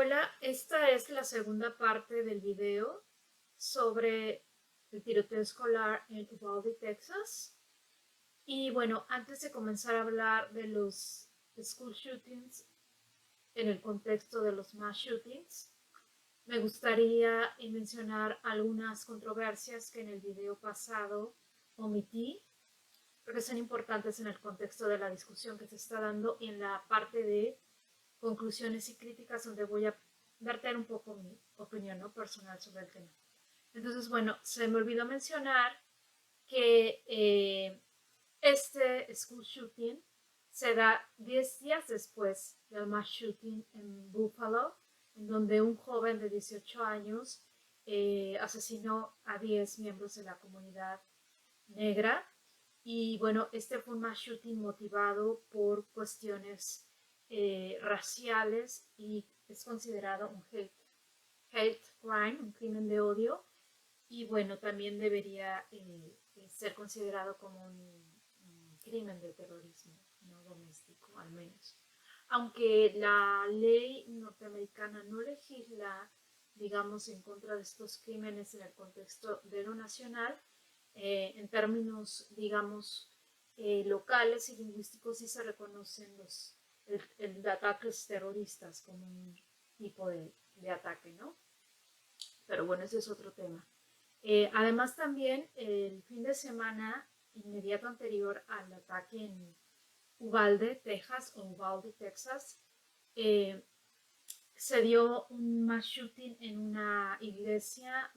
Hola, esta es la segunda parte del video sobre el tiroteo escolar en Uvalde, Texas. Y bueno, antes de comenzar a hablar de los school shootings en el contexto de los mass shootings, me gustaría mencionar algunas controversias que en el video pasado omití, porque son importantes en el contexto de la discusión que se está dando y en la parte de conclusiones y críticas donde voy a darte un poco mi opinión, ¿no?, personal sobre el tema. Entonces, bueno, se me olvidó mencionar que este school shooting se da 10 días después del mass shooting en Buffalo, en donde un joven de 18 años asesinó a 10 miembros de la comunidad negra. Y bueno, este fue un mass shooting motivado por cuestiones raciales y es considerado un hate crime, un crimen de odio. Y bueno, también debería ser considerado como un crimen de terrorismo no doméstico, al menos. Aunque la ley norteamericana no legisla, digamos, en contra de estos crímenes en el contexto de lo nacional, en términos, digamos, locales y lingüísticos sí se reconocen el ataques terroristas como un tipo de ataque, ¿no? Pero bueno, ese es otro tema. Además también el fin de semana inmediato anterior al ataque en Uvalde, Texas, o Uvalde, Texas, eh, se dio un mass shooting en una iglesia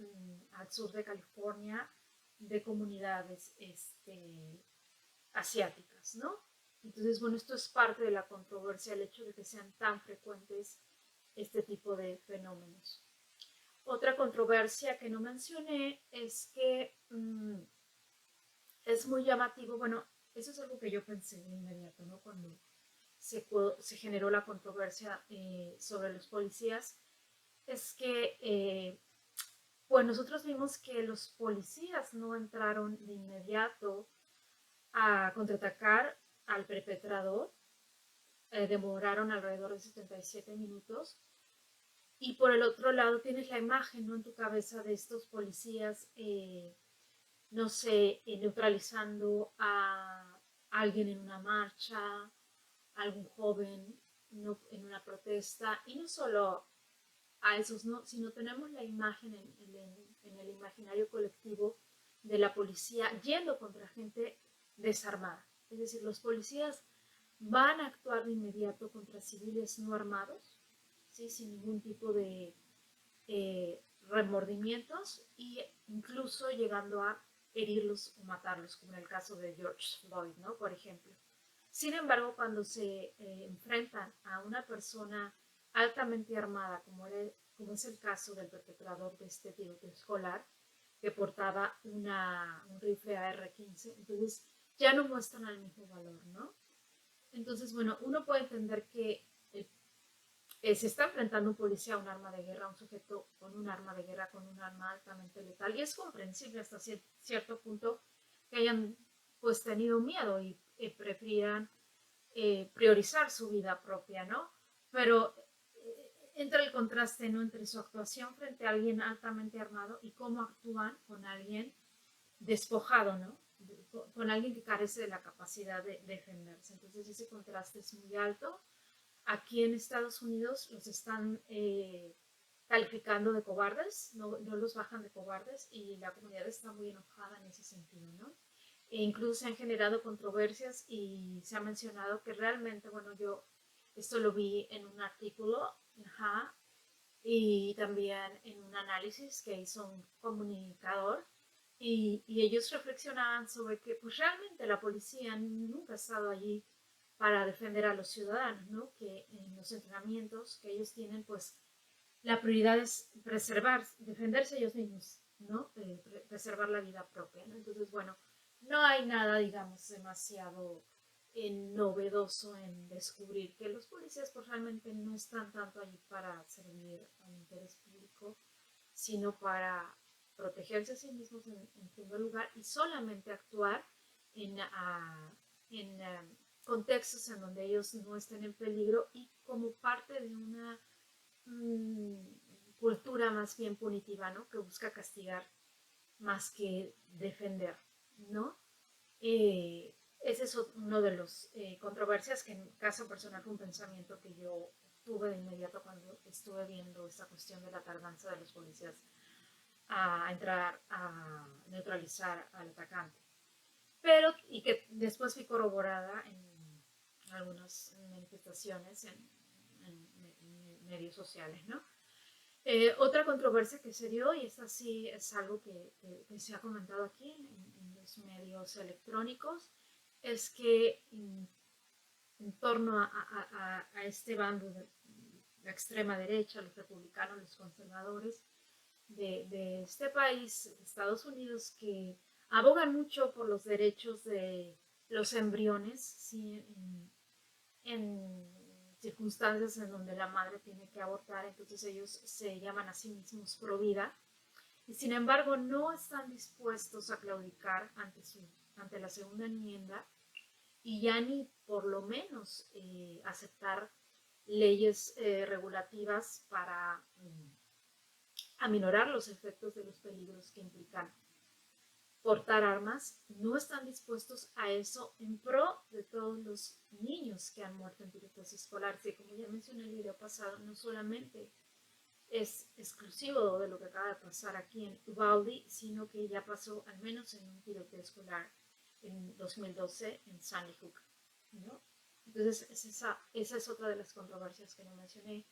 al sur de California de comunidades asiáticas, ¿no? Entonces, bueno, esto es parte de la controversia, el hecho de que sean tan frecuentes este tipo de fenómenos. Otra controversia que no mencioné es que es muy llamativo, bueno, eso es algo que yo pensé de inmediato, ¿no? Cuando se generó la controversia sobre los policías, es que pues nosotros vimos que los policías no entraron de inmediato a contraatacar al perpetrador, demoraron alrededor de 77 minutos. Y por el otro lado tienes la imagen, ¿no?, en tu cabeza de estos policías, no sé, neutralizando a alguien en una marcha, a algún joven no, en una protesta, y no solo a esos, ¿no?, sino tenemos la imagen en el imaginario colectivo de la policía yendo contra gente desarmada. Es decir, los policías van a actuar de inmediato contra civiles no armados, ¿sí?, sin ningún tipo de remordimientos e incluso llegando a herirlos o matarlos, como en el caso de George Floyd, ¿no?, por ejemplo. Sin embargo, cuando se enfrentan a una persona altamente armada, como es el caso del perpetrador de este tiroteo escolar, que portaba un rifle AR-15, entonces ya no muestran el mismo valor, ¿no? Entonces, bueno, uno puede entender que se está enfrentando un policía a un arma de guerra, un sujeto con un arma de guerra, con un arma altamente letal, y es comprensible hasta cierto punto que hayan pues tenido miedo y prefieran priorizar su vida propia, ¿no? Pero entra el contraste, ¿no?, entre su actuación frente a alguien altamente armado y cómo actúan con alguien despojado, ¿no?, con alguien que carece de la capacidad de defenderse. Entonces ese contraste es muy alto. Aquí en Estados Unidos los están calificando de cobardes, no los bajan de cobardes, y la comunidad está muy enojada en ese sentido, ¿no? E incluso se han generado controversias y se ha mencionado que realmente, bueno, yo esto lo vi en un artículo, ajá, y también en un análisis que hizo un comunicador, y ellos reflexionaban sobre que pues realmente la policía nunca ha estado allí para defender a los ciudadanos, ¿no? Que en los entrenamientos que ellos tienen, pues la prioridad es preservar, defenderse ellos mismos, ¿no? Preservar la vida propia, ¿no? Entonces, bueno, no hay nada, digamos, demasiado novedoso en descubrir que los policías pues realmente no están tanto allí para servir al interés público, sino para protegerse a sí mismos en primer lugar y solamente actuar en contextos en donde ellos no estén en peligro y como parte de una más bien punitiva, ¿no? Que busca castigar más que defender, ¿no? Ese es uno de los controversias que en caso personal fue un pensamiento que yo tuve de inmediato cuando estuve viendo esta cuestión de la tardanza de los policías a entrar a neutralizar al atacante. Pero, y que después fui corroborada en algunas manifestaciones en medios sociales, ¿no? Otra controversia que se dio, y esta sí es algo que se ha comentado aquí en los medios electrónicos, es que en torno a este bando de la extrema derecha, los republicanos, los conservadores de este país, Estados Unidos, que abogan mucho por los derechos de los embriones, ¿sí? En circunstancias en donde la madre tiene que abortar, entonces ellos se llaman a sí mismos pro vida, y sin embargo no están dispuestos a claudicar ante la segunda enmienda y ya ni por lo menos aceptar leyes regulativas para aminorar los efectos de los peligros que implican portar armas. No están dispuestos a eso en pro de todos los niños que han muerto en tiroteos escolares. Y como ya mencioné en el video pasado, no solamente es exclusivo de lo que acaba de pasar aquí en Uvalde, sino que ya pasó al menos en un tiroteo escolar en 2012 en Sandy Hook, ¿no? Entonces esa es otra de las controversias que no mencioné.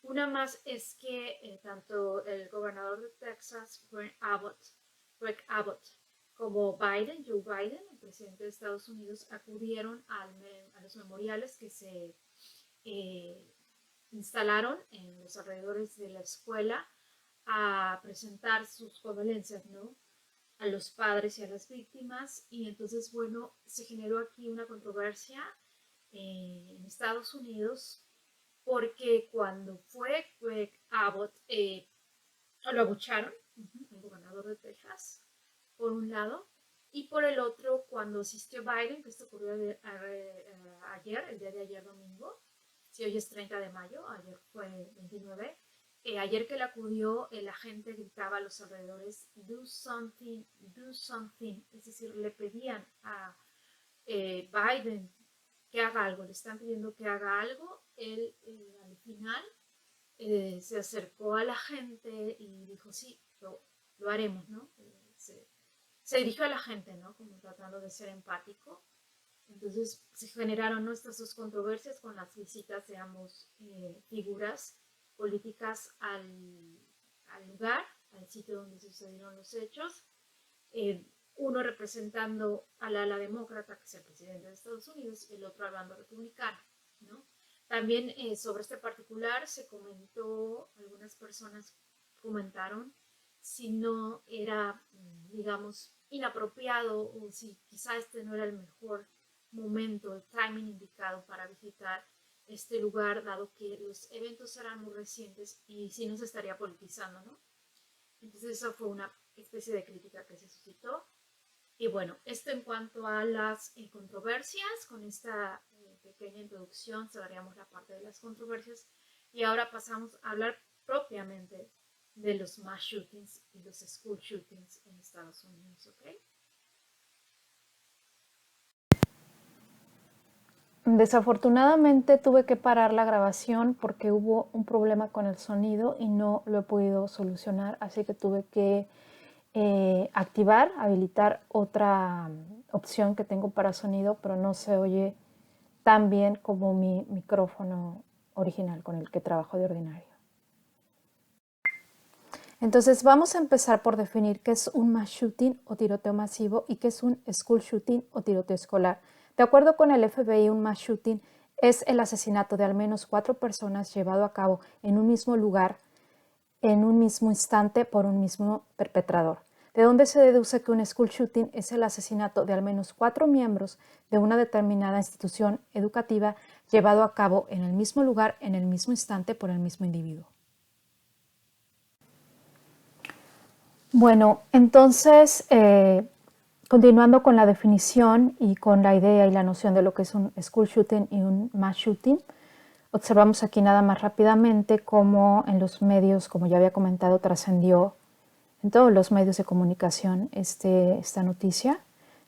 Una más es que tanto el gobernador de Texas, Greg Abbott, como Joe Biden, el presidente de Estados Unidos, acudieron a los memoriales que se instalaron en los alrededores de la escuela a presentar sus condolencias, ¿no? A los padres y a las víctimas. Y entonces, bueno, se generó aquí una controversia en Estados Unidos porque cuando fue Greg Abbott, lo abucharon, el gobernador de Texas, por un lado, y por el otro, cuando asistió Biden, que esto ocurrió ayer, el día de ayer domingo, si hoy es 30 de mayo, ayer fue 29, ayer que le acudió, la gente gritaba a los alrededores, do something, es decir, le pedían a Biden que haga algo, le están pidiendo que haga algo. Él al final se acercó a la gente y dijo, sí, lo haremos, ¿no? Se dirigió a la gente, ¿no? Como tratando de ser empático. Entonces se generaron, ¿no?, estas dos controversias con las visitas de ambos figuras políticas al lugar, al sitio donde sucedieron los hechos. Uno representando al ala demócrata, que es el presidente de Estados Unidos, y el otro al bando republicano, ¿no? También sobre este particular se comentó, algunas personas comentaron si no era, digamos, inapropiado o si quizá este no era el mejor momento, el timing indicado para visitar este lugar, dado que los eventos eran muy recientes y si no se estaría politizando, ¿no? Entonces esa fue una especie de crítica que se suscitó. Y bueno, esto en cuanto a las controversias, con esta pequeña introducción cerraríamos la parte de las controversias y ahora pasamos a hablar propiamente de los mass shootings y los school shootings en Estados Unidos, ¿ok? Desafortunadamente tuve que parar la grabación porque hubo un problema con el sonido y no lo he podido solucionar, así que tuve que habilitar otra opción que tengo para sonido, pero no se oye tan bien como mi micrófono original con el que trabajo de ordinario. Entonces vamos a empezar por definir qué es un mass shooting o tiroteo masivo y qué es un school shooting o tiroteo escolar. De acuerdo con el FBI, un mass shooting es el asesinato de al menos 4 personas llevado a cabo en un mismo lugar, en un mismo instante, por un mismo perpetrador. De donde se deduce que un school shooting es el asesinato de al menos 4 miembros de una determinada institución educativa llevado a cabo en el mismo lugar, en el mismo instante, por el mismo individuo. Bueno, entonces, continuando con la definición y con la idea y la noción de lo que es un school shooting y un mass shooting, Observamos aquí nada más rápidamente cómo en los medios, como ya había comentado, trascendió en todos los medios de comunicación esta noticia.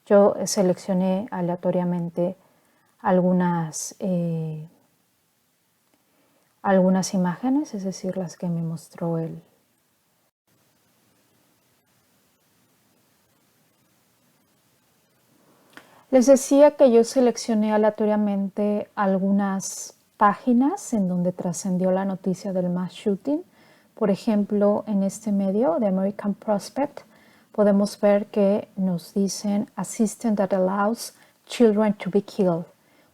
Yo seleccioné aleatoriamente algunas imágenes, es decir, las que me mostró él. Les decía que yo seleccioné aleatoriamente algunas páginas en donde trascendió la noticia del mass shooting. Por ejemplo, en este medio de American Prospect podemos ver que nos dicen a system that allows children to be killed,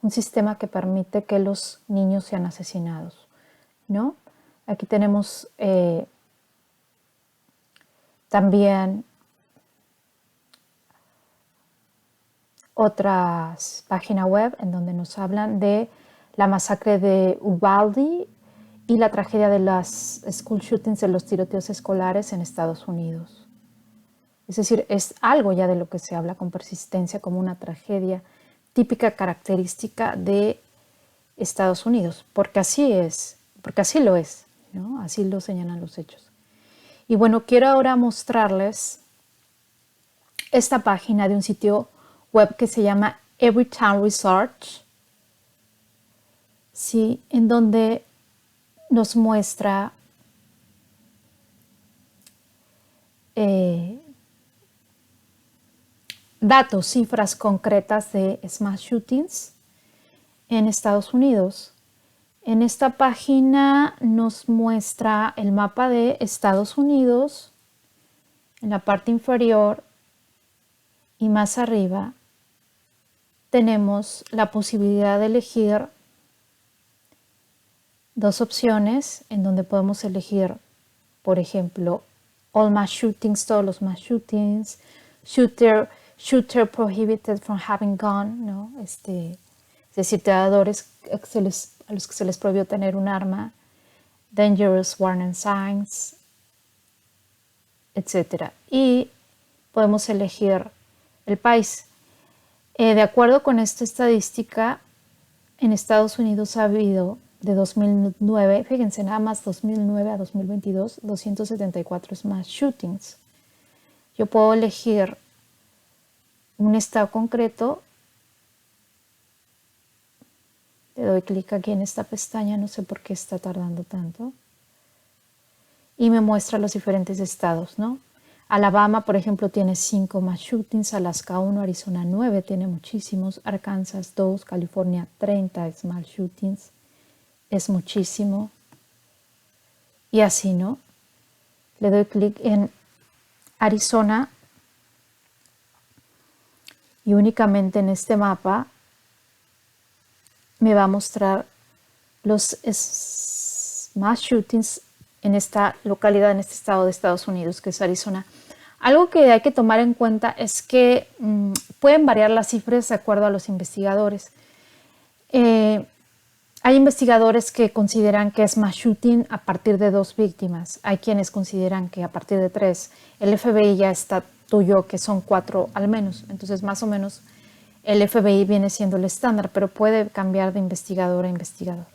un sistema que permite que los niños sean asesinados, ¿no? Aquí tenemos también otras páginas web en donde nos hablan de la masacre de Uvalde y la tragedia de las school shootings, de los tiroteos escolares en Estados Unidos. Es decir, es algo ya de lo que se habla con persistencia como una tragedia típica característica de Estados Unidos, porque así es, porque así lo es, ¿no? Así lo señalan los hechos. Y bueno, quiero ahora mostrarles esta página de un sitio web que se llama Everytown Research, ¿sí? En donde nos muestra datos, cifras concretas de mass shootings en Estados Unidos. En esta página nos muestra el mapa de Estados Unidos en la parte inferior y más arriba tenemos la posibilidad de elegir dos opciones en donde podemos elegir, por ejemplo, all mass shootings, todos los mass shootings, shooter prohibited from having gun, ¿no? Es decir, tiradores a los que se les prohibió tener un arma, dangerous warning signs, etc. Y podemos elegir el país. De acuerdo con esta estadística, en Estados Unidos ha habido de 2009, fíjense, nada más 2009 a 2022, 274 mass shootings. Yo puedo elegir un estado concreto. Le doy clic aquí en esta pestaña, no sé por qué está tardando tanto. Y me muestra los diferentes estados, ¿no? Alabama, por ejemplo, tiene 5 mass shootings, Alaska 1, Arizona 9, tiene muchísimos, Arkansas 2, California 30 mass shootings, es muchísimo. Y así, ¿no? Le doy clic en Arizona y únicamente en este mapa me va a mostrar los mass shootings en esta localidad, en este estado de Estados Unidos, que es Arizona. Algo que hay que tomar en cuenta es que pueden variar las cifras de acuerdo a los investigadores. Hay investigadores que consideran que es mass shooting a partir de 2 víctimas. Hay quienes consideran que a partir de 3. El FBI ya estatuyó que son 4 al menos. Entonces, más o menos, el FBI viene siendo el estándar, pero puede cambiar de investigador a investigador.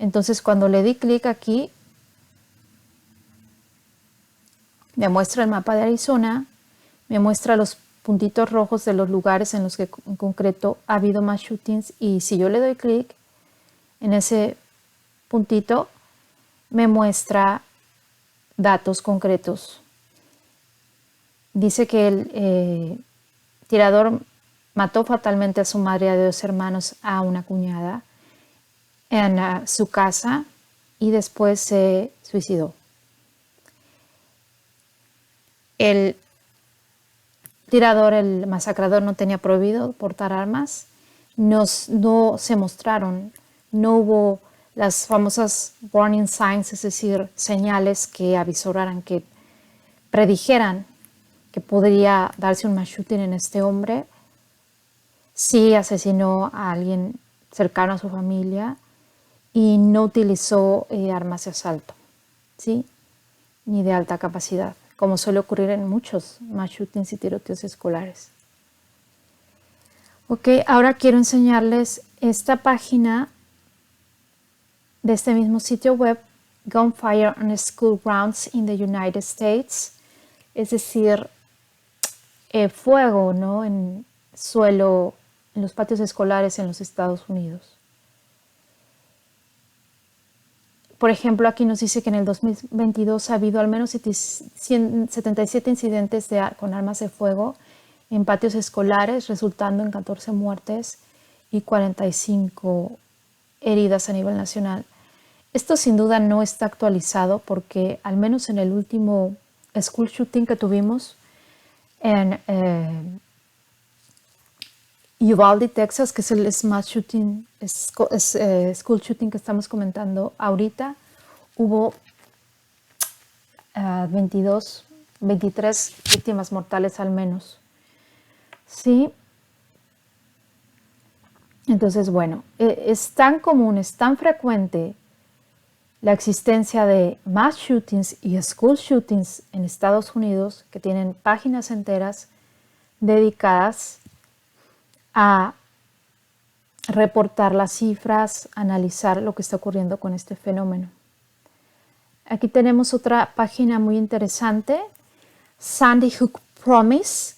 Entonces, cuando le di clic aquí, me muestra el mapa de Arizona, me muestra los puntitos rojos de los lugares en los que en concreto ha habido mass shootings, y si yo le doy clic en ese puntito, me muestra datos concretos. Dice que el tirador mató fatalmente a su madre y a 2 hermanos, a una cuñada, en su casa, y después se suicidó. El tirador, el masacrador, no tenía prohibido portar armas. No se mostraron, no hubo las famosas warning signs, es decir, señales que avisoraran, que predijeran que podría darse un mass shooting en este hombre. Sí asesinó a alguien cercano a su familia y no utilizó armas de asalto, ¿sí? Ni de alta capacidad, como suele ocurrir en muchos mass shootings y tiroteos escolares. Ok, ahora quiero enseñarles esta página de este mismo sitio web, Gunfire on School Grounds in the United States, es decir, fuego, ¿no?, en suelo, en los patios escolares en los Estados Unidos. Por ejemplo, aquí nos dice que en el 2022 ha habido al menos 77 incidentes con armas de fuego en patios escolares, resultando en 14 muertes y 45 heridas a nivel nacional. Esto sin duda no está actualizado porque al menos en el último school shooting que tuvimos en Uvalde, Texas, que es el school shooting que estamos comentando ahorita, hubo 23 víctimas mortales al menos. ¿Sí? Entonces, bueno, es tan común, es tan frecuente la existencia de mass shootings y school shootings en Estados Unidos que tienen páginas enteras dedicadas a reportar las cifras, analizar lo que está ocurriendo con este fenómeno. Aquí tenemos otra página muy interesante, Sandy Hook Promise.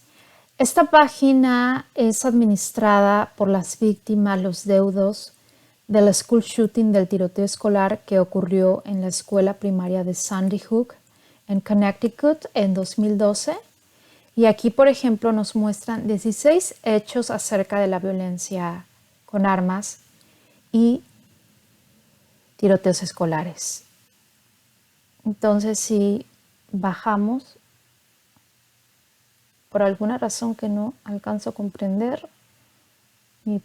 Esta página es administrada por las víctimas, los deudos del school shooting, del tiroteo escolar que ocurrió en la escuela primaria de Sandy Hook en Connecticut en 2012. Y aquí, por ejemplo, nos muestran 16 hechos acerca de la violencia con armas y tiroteos escolares. Entonces, si bajamos, por alguna razón que no alcanzo a comprender, mi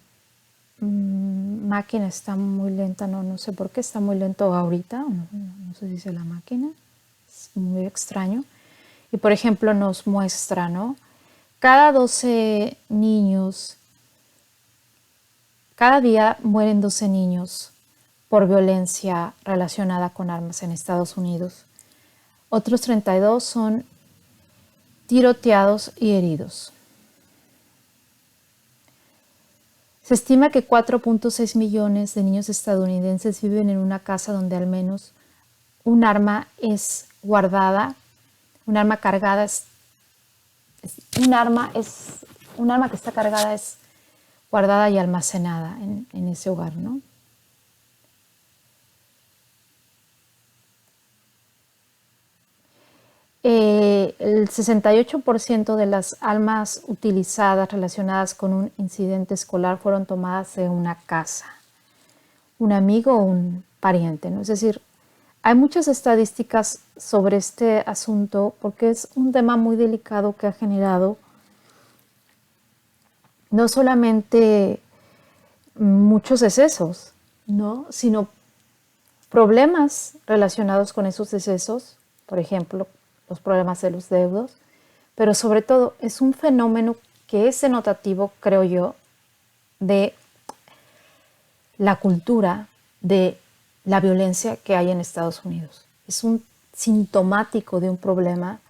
máquina está muy lenta, no sé por qué está muy lento ahorita, no sé si es la máquina, es muy extraño. Y por ejemplo nos muestra, ¿no? Cada 12 niños, cada día mueren 12 niños por violencia relacionada con armas en Estados Unidos. Otros 32 son tiroteados y heridos. Se estima que 4.6 millones de niños estadounidenses viven en una casa donde al menos un arma es guardada, un arma cargada un arma que está cargada es guardada y almacenada en ese hogar, ¿no? El 68% de las armas utilizadas relacionadas con un incidente escolar fueron tomadas de una casa, un amigo o un pariente, ¿no? Es decir, hay muchas estadísticas sobre este asunto porque es un tema muy delicado que ha generado no solamente muchos decesos, ¿no?, sino problemas relacionados con esos decesos, por ejemplo, los problemas de los deudos, pero sobre todo es un fenómeno que es denotativo, creo yo, de la cultura de la violencia que hay en Estados Unidos. Es un sintomático de un problema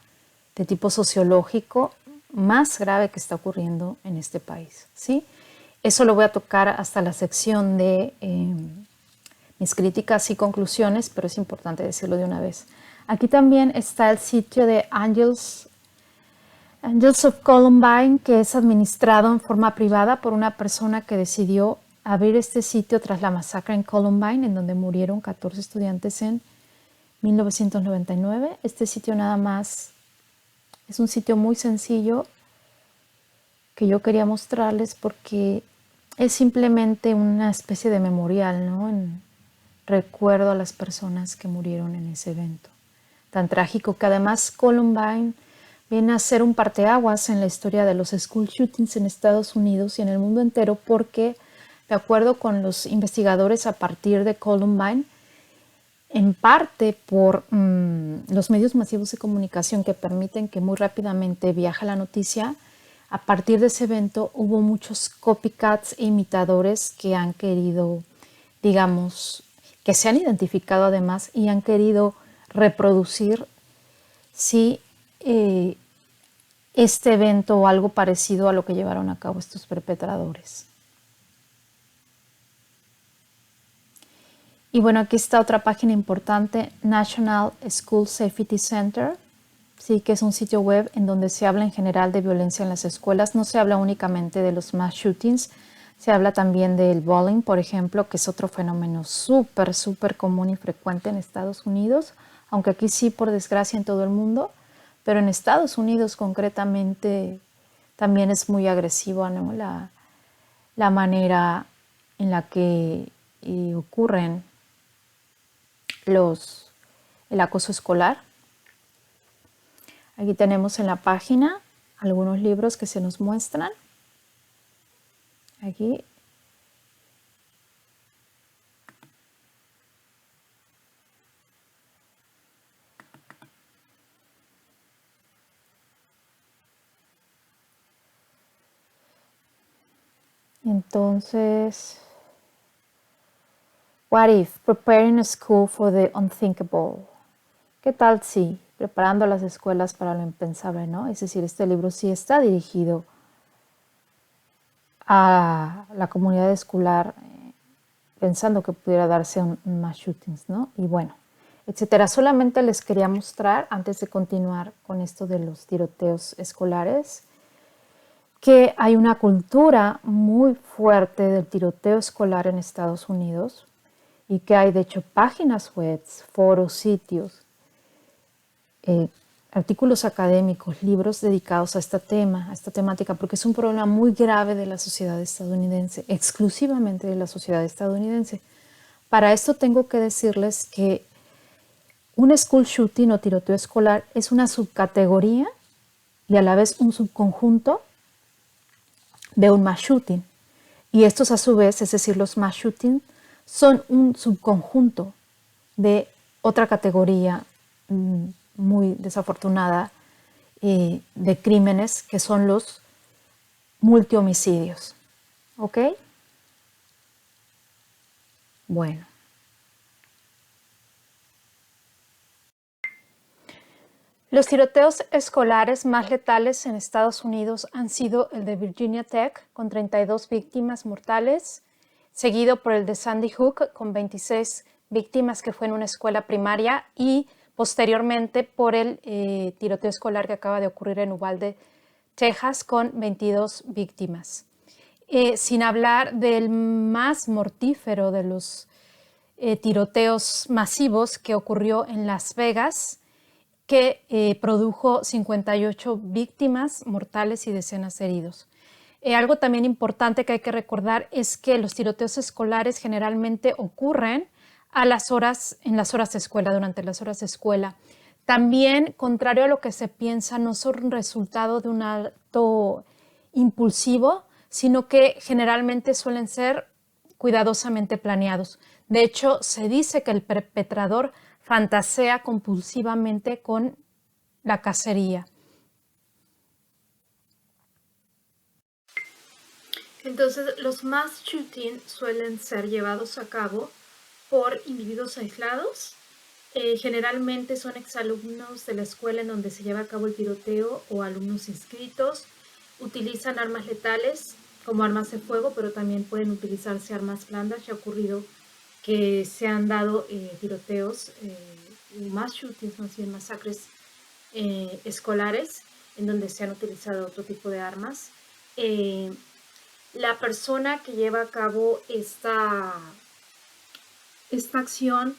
de tipo sociológico más grave que está ocurriendo en este país, ¿sí? Eso lo voy a tocar hasta la sección de mis críticas y conclusiones, pero es importante decirlo de una vez. Aquí también está el sitio de Angels of Columbine, que es administrado en forma privada por una persona que decidió abrir este sitio tras la masacre en Columbine, en donde murieron 14 estudiantes en 1999. Este sitio nada más es un sitio muy sencillo que yo quería mostrarles porque es simplemente una especie de memorial, ¿no?, en recuerdo a las personas que murieron en ese evento tan trágico, que además Columbine viene a ser un parteaguas en la historia de los school shootings en Estados Unidos y en el mundo entero, porque de acuerdo con los investigadores, a partir de Columbine, en parte por los medios masivos de comunicación que permiten que muy rápidamente viaje la noticia, a partir de ese evento hubo muchos copycats e imitadores que han querido, digamos, que se han identificado además y han querido reproducir este evento o algo parecido a lo que llevaron a cabo estos perpetradores. Y bueno, aquí está otra página importante, National School Safety Center, sí, que es un sitio web en donde se habla en general de violencia en las escuelas. No se habla únicamente de los mass shootings, se habla también del bullying, por ejemplo, que es otro fenómeno súper común y frecuente en Estados Unidos, aunque aquí sí, por desgracia, en todo el mundo, pero en Estados Unidos concretamente también es muy agresiva, ¿no? La manera en la que ocurren el acoso escolar. Aquí tenemos en la página algunos libros que se nos muestran. Aquí. Entonces, what if preparing a school for the unthinkable? ¿Qué tal si preparando las escuelas para lo impensable, no? Es decir, este libro sí está dirigido a la comunidad escolar pensando que pudiera darse un mass shootings, ¿no? Y bueno, etcétera. Solamente les quería mostrar, antes de continuar con esto de los tiroteos escolares, que hay una cultura muy fuerte del tiroteo escolar en Estados Unidos y que hay de hecho páginas web, foros, sitios, artículos académicos, libros dedicados a este tema, a esta temática, porque es un problema muy grave de la sociedad estadounidense, exclusivamente de la sociedad estadounidense. Para esto tengo que decirles que un school shooting o tiroteo escolar es una subcategoría y a la vez un subconjunto de un mass shooting. Y estos a su vez, es decir, los mass shooting, son un subconjunto de otra categoría muy desafortunada de crímenes que son los multihomicidios. ¿Ok? Bueno. Los tiroteos escolares más letales en Estados Unidos han sido el de Virginia Tech, con 32 víctimas mortales, seguido por el de Sandy Hook, con 26 víctimas, que fue en una escuela primaria, y posteriormente por el tiroteo escolar que acaba de ocurrir en Uvalde, Texas, con 22 víctimas. Sin hablar del más mortífero de los tiroteos masivos que ocurrió en Las Vegas, que produjo 58 víctimas mortales y decenas de heridos. Algo también importante que hay que recordar es que los tiroteos escolares generalmente ocurren en las horas de escuela, durante las horas de escuela. También, contrario a lo que se piensa, no son resultado de un acto impulsivo, sino que generalmente suelen ser cuidadosamente planeados. De hecho, se dice que el perpetrador fantasea compulsivamente con la cacería. Entonces, los mass shootings suelen ser llevados a cabo por individuos aislados. Generalmente son exalumnos de la escuela en donde se lleva a cabo el tiroteo o alumnos inscritos. Utilizan armas letales como armas de fuego, pero también pueden utilizarse armas blandas. Ya ha ocurrido que se han dado tiroteos, mass shootings, más bien masacres escolares, en donde se han utilizado otro tipo de armas. La persona que lleva a cabo esta acción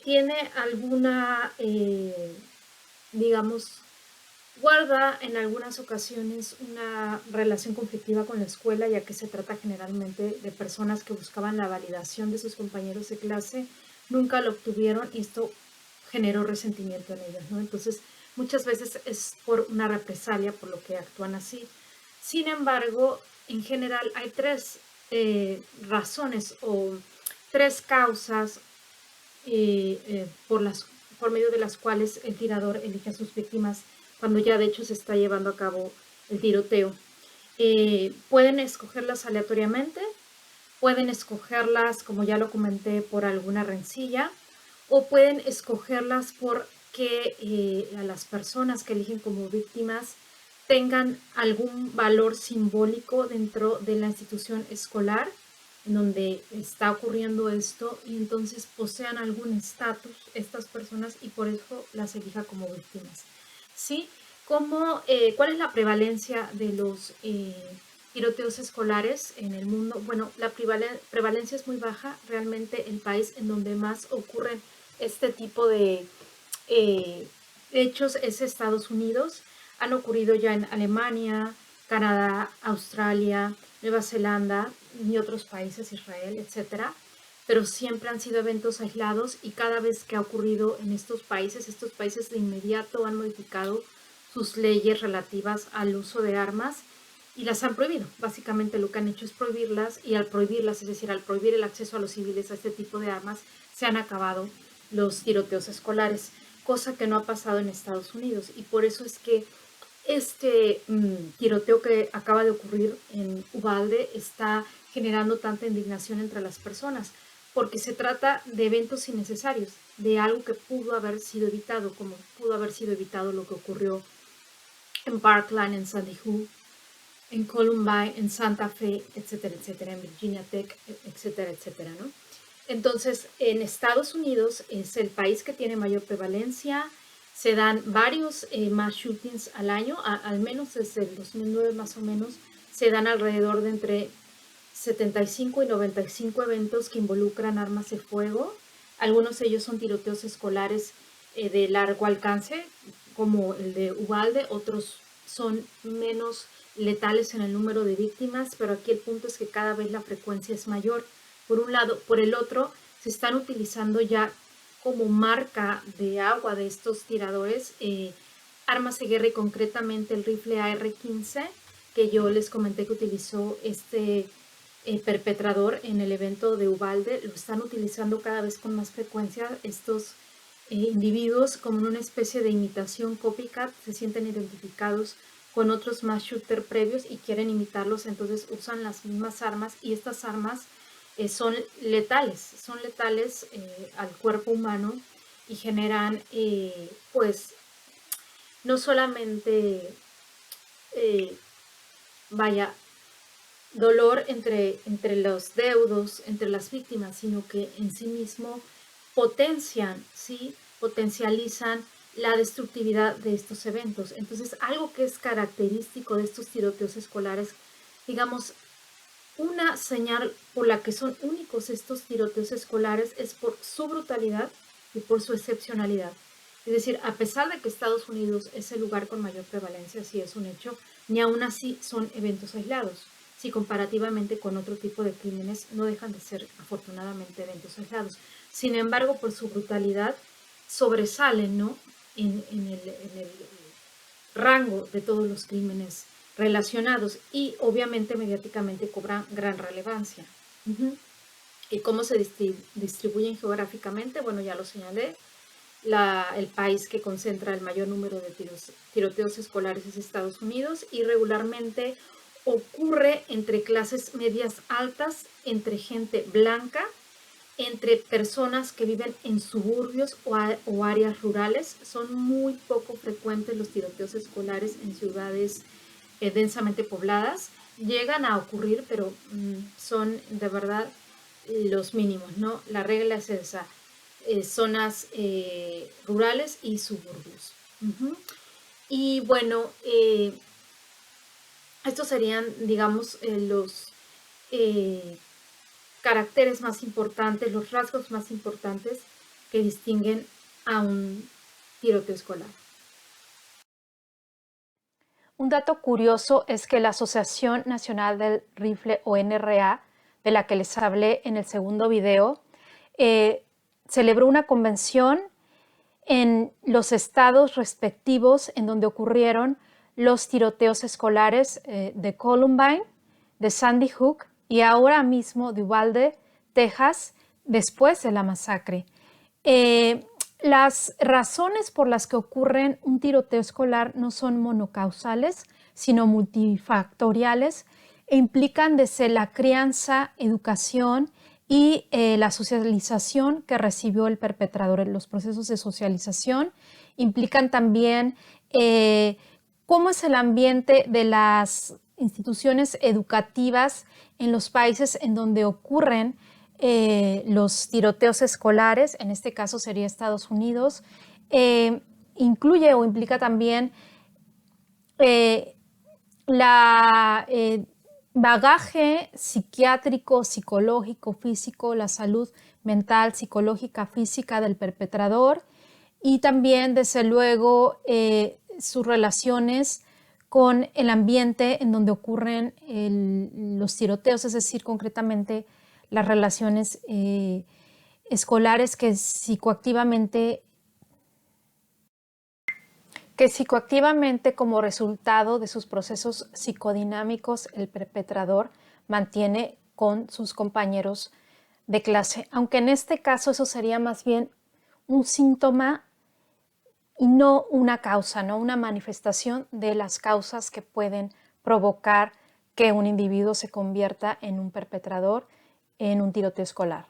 tiene alguna, digamos, guarda en algunas ocasiones una relación conflictiva con la escuela, ya que se trata generalmente de personas que buscaban la validación de sus compañeros de clase, nunca lo obtuvieron y esto generó resentimiento en ellos, ¿no? Entonces, muchas veces es por una represalia por lo que actúan así. Sin embargo, en general hay tres razones o tres causas por medio de las cuales el tirador elige a sus víctimas cuando ya de hecho se está llevando a cabo el tiroteo. Pueden escogerlas aleatoriamente, pueden escogerlas, como ya lo comenté, por alguna rencilla, o pueden escogerlas porque a las personas que eligen como víctimas tengan algún valor simbólico dentro de la institución escolar en donde está ocurriendo esto y entonces posean algún estatus estas personas y por eso las elija como víctimas. ¿Sí? ¿Cuál es la prevalencia de los tiroteos escolares en el mundo? Bueno, la prevalencia es muy baja. Realmente el país en donde más ocurren este tipo de hechos es Estados Unidos. Han ocurrido ya en Alemania, Canadá, Australia, Nueva Zelanda y otros países, Israel, etcétera. Pero siempre han sido eventos aislados y cada vez que ha ocurrido en estos países de inmediato han modificado sus leyes relativas al uso de armas y las han prohibido. Básicamente lo que han hecho es prohibirlas y al prohibirlas, es decir, al prohibir el acceso a los civiles a este tipo de armas, se han acabado los tiroteos escolares, cosa que no ha pasado en Estados Unidos y por eso es que este tiroteo que acaba de ocurrir en Uvalde está generando tanta indignación entre las personas, porque se trata de eventos innecesarios, de algo que pudo haber sido evitado, como pudo haber sido evitado lo que ocurrió en Parkland, en Sandy Hook, en Columbine, en Santa Fe, etcétera, etcétera, en Virginia Tech, etcétera, etcétera, ¿no? Entonces, en Estados Unidos es el país que tiene mayor prevalencia, se dan varios mass shootings al año, al menos desde el 2009 más o menos, se dan alrededor de entre 75 y 95 eventos que involucran armas de fuego. Algunos de ellos son tiroteos escolares de largo alcance, como el de Uvalde, otros son menos letales en el número de víctimas, pero aquí el punto es que cada vez la frecuencia es mayor. Por un lado, por el otro, se están utilizando ya como marca de agua de estos tiradores armas de guerra y concretamente el rifle AR-15 que yo les comenté que utilizó este perpetrador en el evento de Uvalde. Lo están utilizando cada vez con más frecuencia estos individuos como en una especie de imitación copycat, se sienten identificados con otros mass shooter previos y quieren imitarlos, entonces usan las mismas armas y estas armas son letales al cuerpo humano y generan pues no solamente dolor entre los deudos, entre las víctimas, sino que en sí mismo potencializan la destructividad de estos eventos. Entonces, algo que es característico de estos tiroteos escolares, digamos, una señal por la que son únicos estos tiroteos escolares es por su brutalidad y por su excepcionalidad. Es decir, a pesar de que Estados Unidos es el lugar con mayor prevalencia, sí es un hecho, ni aún así son eventos aislados. Si comparativamente con otro tipo de crímenes no dejan de ser afortunadamente eventos aislados. Sin embargo, por su brutalidad sobresalen, ¿no? en el rango de todos los crímenes relacionados y obviamente mediáticamente cobran gran relevancia. ¿Y cómo se distribuyen geográficamente? Bueno, ya lo señalé. El país que concentra el mayor número de tiroteos escolares es Estados Unidos y regularmente ocurre entre clases medias altas, entre gente blanca, entre personas que viven en suburbios o áreas rurales. Son muy poco frecuentes los tiroteos escolares en ciudades densamente pobladas. Llegan a ocurrir, pero son de verdad los mínimos, ¿no? La regla es esa, zonas rurales y suburbios. Y bueno, estos serían, digamos, los caracteres más importantes, los rasgos más importantes que distinguen a un tiroteo escolar. Un dato curioso es que la Asociación Nacional del Rifle o NRA, de la que les hablé en el segundo video, celebró una convención en los estados respectivos en donde ocurrieron los tiroteos escolares de Columbine, de Sandy Hook y ahora mismo de Uvalde, Texas, después de la masacre. Las razones por las que ocurren un tiroteo escolar no son monocausales, sino multifactoriales e implican desde la crianza, educación y la socialización que recibió el perpetrador. Los procesos de socialización implican también cómo es el ambiente de las instituciones educativas en los países en donde ocurren los tiroteos escolares, en este caso sería Estados Unidos, incluye o implica también la bagaje psiquiátrico, psicológico, físico, la salud mental, psicológica, física del perpetrador y también, desde luego, sus relaciones con el ambiente en donde ocurren los tiroteos, es decir, concretamente las relaciones escolares que psicoactivamente como resultado de sus procesos psicodinámicos el perpetrador mantiene con sus compañeros de clase, aunque en este caso eso sería más bien un síntoma y no una causa, no una manifestación de las causas que pueden provocar que un individuo se convierta en un perpetrador en un tiroteo escolar.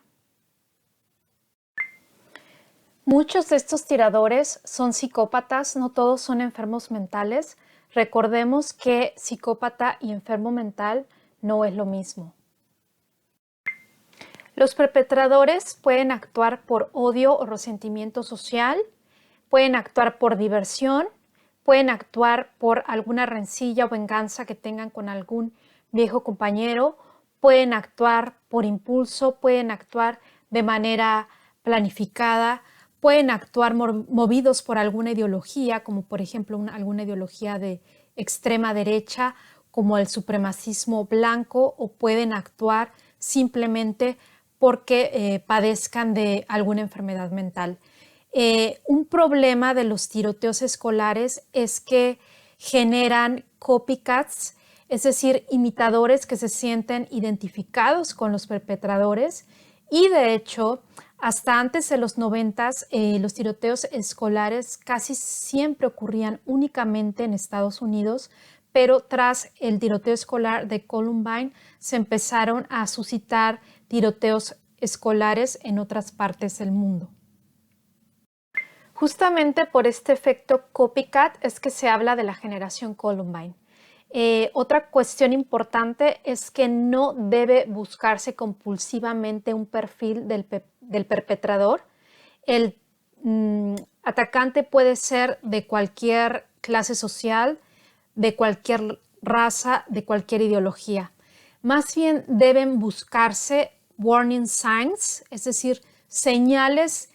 Muchos de estos tiradores son psicópatas, no todos son enfermos mentales. Recordemos que psicópata y enfermo mental no es lo mismo. Los perpetradores pueden actuar por odio o resentimiento social, pueden actuar por diversión, pueden actuar por alguna rencilla o venganza que tengan con algún viejo compañero, pueden actuar por impulso, pueden actuar de manera planificada, pueden actuar movidos por alguna ideología, como por ejemplo alguna ideología de extrema derecha, como el supremacismo blanco, o pueden actuar simplemente porque padezcan de alguna enfermedad mental. Un problema de los tiroteos escolares es que generan copycats, es decir, imitadores que se sienten identificados con los perpetradores y de hecho, hasta antes de los 90s, los tiroteos escolares casi siempre ocurrían únicamente en Estados Unidos, pero tras el tiroteo escolar de Columbine se empezaron a suscitar tiroteos escolares en otras partes del mundo. Justamente por este efecto copycat es que se habla de la generación Columbine. Otra cuestión importante es que no debe buscarse compulsivamente un perfil del perpetrador. El atacante puede ser de cualquier clase social, de cualquier raza, de cualquier ideología. Más bien deben buscarse warning signs, es decir, señales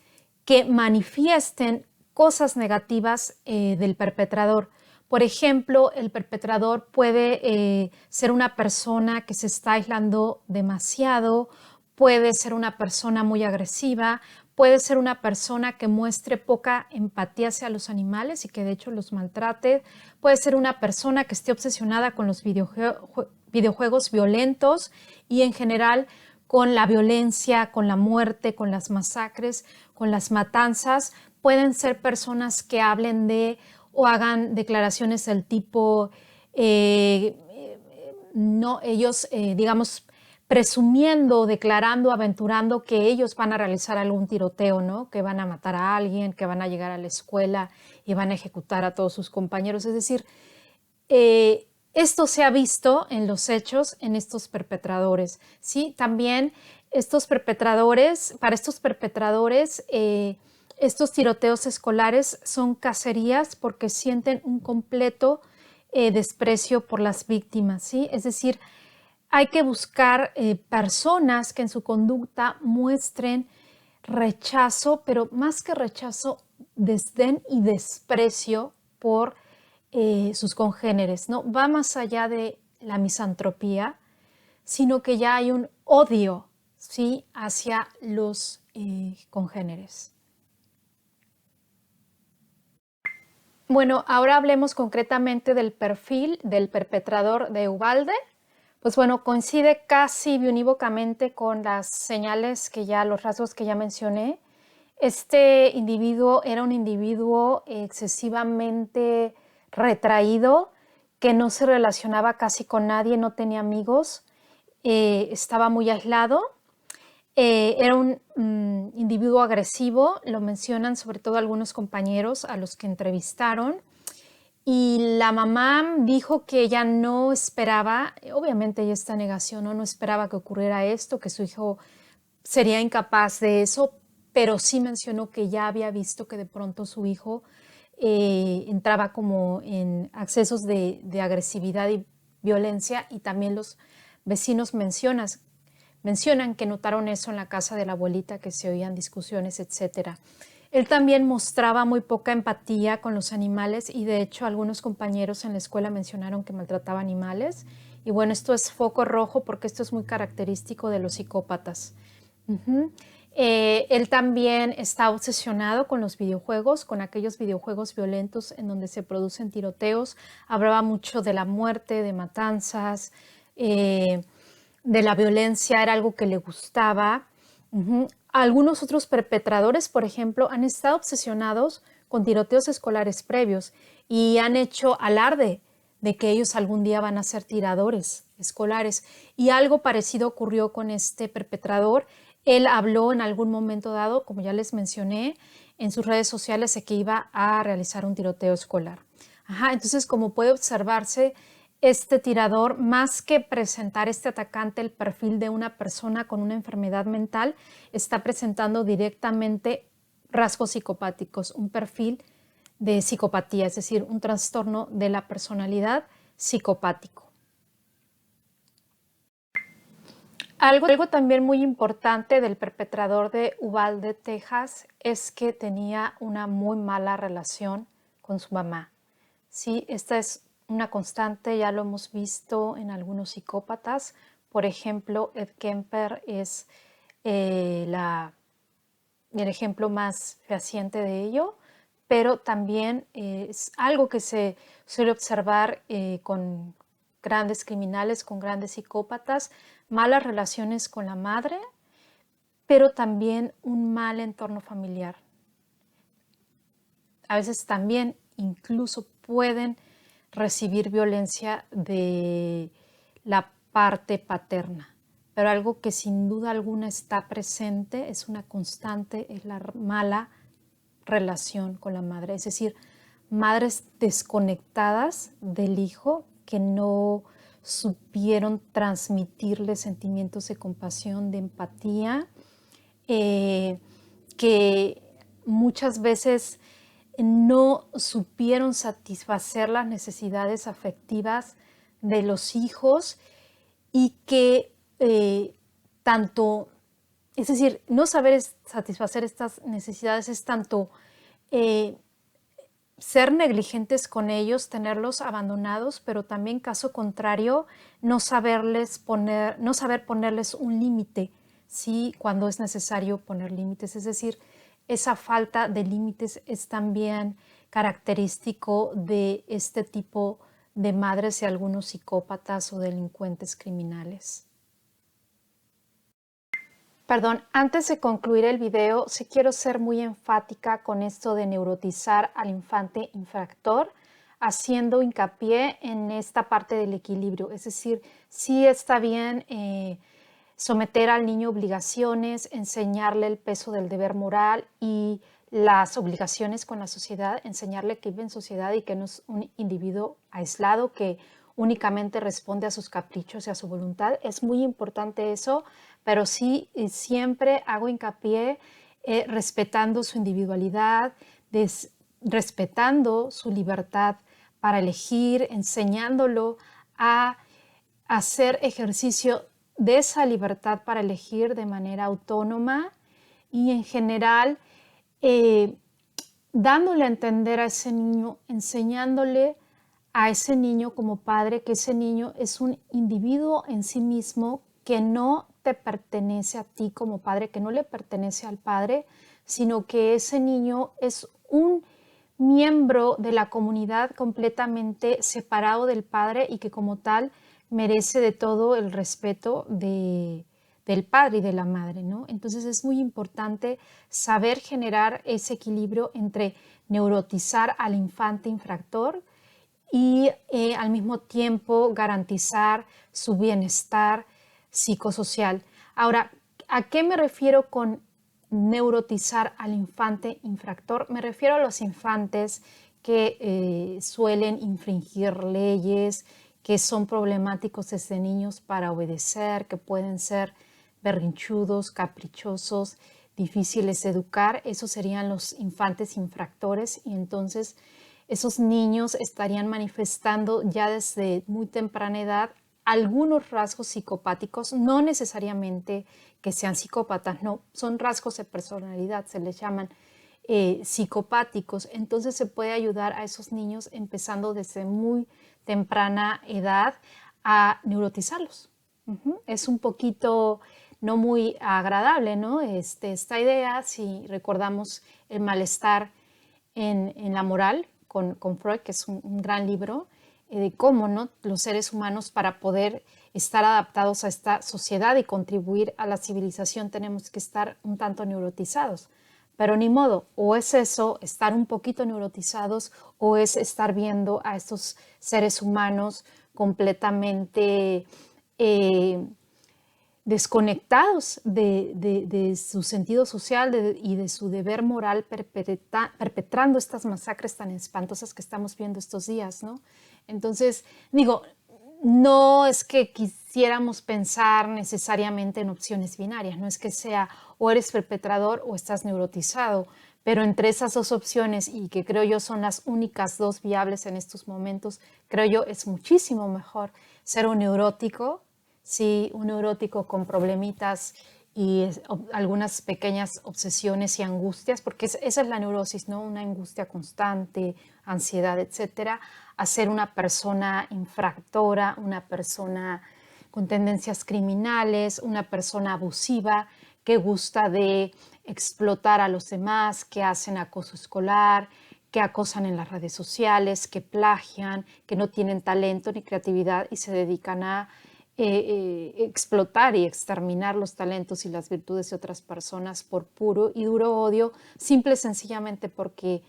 que manifiesten cosas negativas del perpetrador. Por ejemplo, el perpetrador puede ser una persona que se está aislando demasiado, puede ser una persona muy agresiva, puede ser una persona que muestre poca empatía hacia los animales y que de hecho los maltrate, puede ser una persona que esté obsesionada con los videojuegos violentos y en general con la violencia, con la muerte, con las masacres, con las matanzas. Pueden ser personas que hablen de o hagan declaraciones del tipo, digamos, presumiendo, declarando, aventurando que ellos van a realizar algún tiroteo, ¿no? Que van a matar a alguien, que van a llegar a la escuela y van a ejecutar a todos sus compañeros. Es decir, esto se ha visto en los hechos en estos perpetradores, ¿sí? También para estos perpetradores, estos tiroteos escolares son cacerías porque sienten un completo desprecio por las víctimas, ¿sí? Es decir, hay que buscar personas que en su conducta muestren rechazo, pero más que rechazo, desdén y desprecio por sus congéneres, ¿no? Va más allá de la misantropía, sino que ya hay un odio, ¿sí? Hacia los congéneres. Bueno, ahora hablemos concretamente del perfil del perpetrador de Uvalde. Pues bueno, coincide casi unívocamente con las señales los rasgos que ya mencioné. Este individuo era un individuo excesivamente retraído, que no se relacionaba casi con nadie, no tenía amigos, estaba muy aislado. Era un individuo agresivo, lo mencionan sobre todo algunos compañeros a los que entrevistaron, y la mamá dijo que ella no esperaba, obviamente ella está en negación, ¿no? No esperaba que ocurriera esto, que su hijo sería incapaz de eso, pero sí mencionó que ya había visto que de pronto su hijo entraba como en accesos de agresividad y violencia, y también los vecinos mencionan que notaron eso en la casa de la abuelita, que se oían discusiones, etcétera. Él también mostraba muy poca empatía con los animales, y de hecho algunos compañeros en la escuela mencionaron que maltrataba animales. Y bueno, esto es foco rojo porque esto es muy característico de los psicópatas. Él también está obsesionado con los videojuegos, con aquellos videojuegos violentos en donde se producen tiroteos. Hablaba mucho de la muerte, de matanzas, de la violencia, era algo que le gustaba. Algunos otros perpetradores, por ejemplo, han estado obsesionados con tiroteos escolares previos y han hecho alarde de que ellos algún día van a ser tiradores escolares. Y algo parecido ocurrió con este perpetrador. Él habló en algún momento dado, como ya les mencioné, en sus redes sociales de que iba a realizar un tiroteo escolar. Entonces, como puede observarse, este tirador, más que presentar este atacante el perfil de una persona con una enfermedad mental, está presentando directamente rasgos psicopáticos, un perfil de psicopatía, es decir, un trastorno de la personalidad psicopático. Algo también muy importante del perpetrador de Uvalde, Texas, es que tenía una muy mala relación con su mamá. Sí, esta es una constante, ya lo hemos visto en algunos psicópatas. Por ejemplo, Ed Kemper es el ejemplo más fehaciente de ello, pero también es algo que se suele observar con grandes criminales, con grandes psicópatas, malas relaciones con la madre, pero también un mal entorno familiar. A veces también incluso pueden recibir violencia de la parte paterna, pero algo que sin duda alguna está presente, es una constante, es la mala relación con la madre, es decir, madres desconectadas del hijo que no supieron transmitirle sentimientos de compasión, de empatía, que muchas veces no supieron satisfacer las necesidades afectivas de los hijos, y que tanto, es decir, no saber satisfacer estas necesidades es tanto ser negligentes con ellos, tenerlos abandonados, pero también, caso contrario, no saber ponerles un límite, ¿sí? Cuando es necesario poner límites. Es decir, esa falta de límites es también característico de este tipo de madres y algunos psicópatas o delincuentes criminales. Perdón, antes de concluir el video, sí quiero ser muy enfática con esto de neurotizar al infante infractor, haciendo hincapié en esta parte del equilibrio. Es decir, sí está bien someter al niño obligaciones, enseñarle el peso del deber moral y las obligaciones con la sociedad, enseñarle que vive en sociedad y que no es un individuo aislado que únicamente responde a sus caprichos y a su voluntad. Es muy importante eso, pero sí siempre hago hincapié respetando su individualidad, respetando su libertad para elegir, enseñándolo a hacer ejercicio de esa libertad para elegir de manera autónoma, y en general dándole a entender a ese niño, enseñándole a ese niño como padre que ese niño es un individuo en sí mismo, que no te pertenece a ti como padre, que no le pertenece al padre, sino que ese niño es un miembro de la comunidad completamente separado del padre y que como tal merece de todo el respeto del padre y de la madre, ¿no? Entonces es muy importante saber generar ese equilibrio entre neurotizar al infante infractor y al mismo tiempo garantizar su bienestar psicosocial. Ahora, ¿a qué me refiero con neurotizar al infante infractor? Me refiero a los infantes que suelen infringir leyes, que son problemáticos desde niños para obedecer, que pueden ser berrinchudos, caprichosos, difíciles de educar. Esos serían los infantes infractores, y entonces esos niños estarían manifestando ya desde muy temprana edad algunos rasgos psicopáticos, no necesariamente que sean psicópatas, no, son rasgos de personalidad, se les llaman psicopáticos. Entonces se puede ayudar a esos niños empezando desde muy temprana edad a neurotizarlos. Es un poquito no muy agradable, ¿no? Esta idea, si recordamos el malestar en la moral con Freud, que es un gran libro, de cómo, ¿no?, los seres humanos, para poder estar adaptados a esta sociedad y contribuir a la civilización, tenemos que estar un tanto neurotizados. Pero ni modo, o es eso, estar un poquito neurotizados, o es estar viendo a estos seres humanos completamente desconectados de su sentido social y de su deber moral, perpetrando estas masacres tan espantosas que estamos viendo estos días, ¿no? Entonces, digo, no es que quisiéramos pensar necesariamente en opciones binarias, no es que sea o eres perpetrador o estás neurotizado, pero entre esas dos opciones, y que creo yo son las únicas dos viables en estos momentos, creo yo es muchísimo mejor ser un neurótico, sí, un neurótico con problemitas y algunas pequeñas obsesiones y angustias, porque esa es la neurosis, ¿no? Una angustia constante, ansiedad, etcétera, a ser una persona infractora, una persona con tendencias criminales, una persona abusiva que gusta de explotar a los demás, que hacen acoso escolar, que acosan en las redes sociales, que plagian, que no tienen talento ni creatividad y se dedican a explotar y exterminar los talentos y las virtudes de otras personas por puro y duro odio, simple y sencillamente porque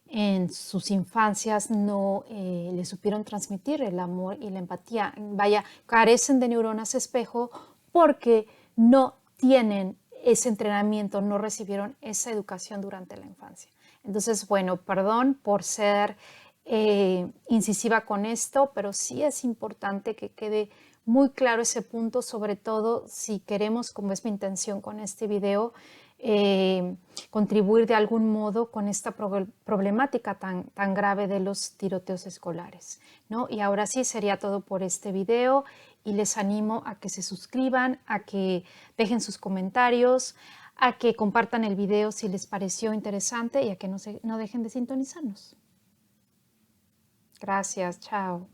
en sus infancias no le supieron transmitir el amor y la empatía. Vaya, carecen de neuronas espejo porque no tienen ese entrenamiento, no recibieron esa educación durante la infancia. Entonces, bueno, perdón por ser incisiva con esto, pero sí es importante que quede muy claro ese punto, sobre todo si queremos, como es mi intención con este video, contribuir de algún modo con esta problemática tan grave de los tiroteos escolares, ¿no? Y ahora sí sería todo por este video, y les animo a que se suscriban, a que dejen sus comentarios, a que compartan el video si les pareció interesante y a que no dejen de sintonizarnos. Gracias, chao.